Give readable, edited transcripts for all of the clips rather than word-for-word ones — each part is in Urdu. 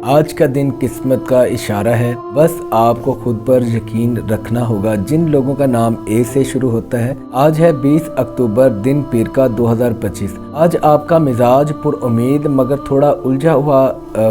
آج کا دن قسمت کا اشارہ ہے، بس آپ کو خود پر یقین رکھنا ہوگا۔ جن لوگوں کا نام اے سے شروع ہوتا ہے، آج ہے 20 اکتوبر، دن پیر کا 2025۔ آج آپ کا مزاج پر امید مگر تھوڑا الجھا ہوا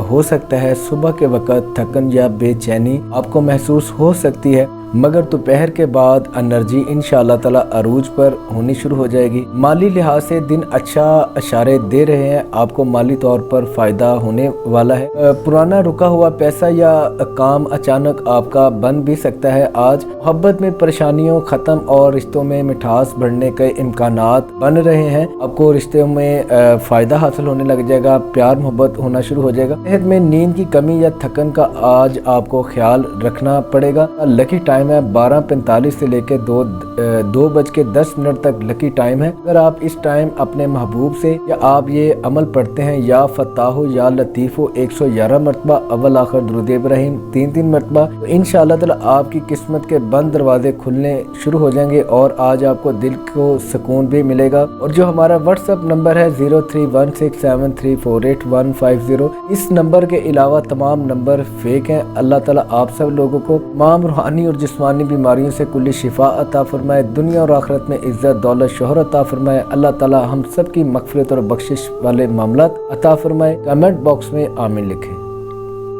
ہو سکتا ہے۔ صبح کے وقت تھکن یا بے چینی آپ کو محسوس ہو سکتی ہے، مگر دوپہر کے بعد انرجی انشاءاللہ تعالی عروج پر ہونی شروع ہو جائے گی۔ مالی لحاظ سے دن اچھا اشارے دے رہے ہیں، آپ کو مالی طور پر فائدہ ہونے والا ہے۔ پرانا رکا ہوا پیسہ یا کام اچانک آپ کا بن بھی سکتا ہے۔ آج محبت میں پریشانیوں ختم اور رشتوں میں مٹھاس بڑھنے کے امکانات بن رہے ہیں۔ آپ کو رشتوں میں فائدہ حاصل ہونے لگ جائے گا، پیار محبت ہونا شروع ہو جائے گا۔ صحت میں نیند کی کمی یا تھکن کا آج آپ کو خیال رکھنا پڑے گا۔ لکی ٹائم ہے 12:45 سے لے کے 2:10 تک لکی ٹائم ہے۔ اگر آپ اس ٹائم اپنے محبوب سے یا آپ یہ عمل پڑھتے ہیں، یا فتاح یا لطیف 111 مرتبہ، اول آخر درود ابراہیم 3 مرتبہ، تو انشاءاللہ تعالی آپ کی قسمت کے بند دروازے کھلنے شروع ہو جائیں گے اور آج آپ کو دل کو سکون بھی ملے گا۔ اور جو ہمارا واٹس ایپ نمبر ہے 031673485150، اس نمبر کے علاوہ تمام نمبر فیک ہیں۔ اللہ تعالی آپ سب لوگوں کو تمام روحانی اور جسمانی بیماریوں سے کلی شفا عطا فرمائے، دنیا اور آخرت میں عزت دولت شہرت عطا فرمائے۔ اللہ تعالی ہم سب کی مغفرت اور بخشش والے معاملات عطا فرمائے۔ کمنٹ باکس میں آمین لکھیں۔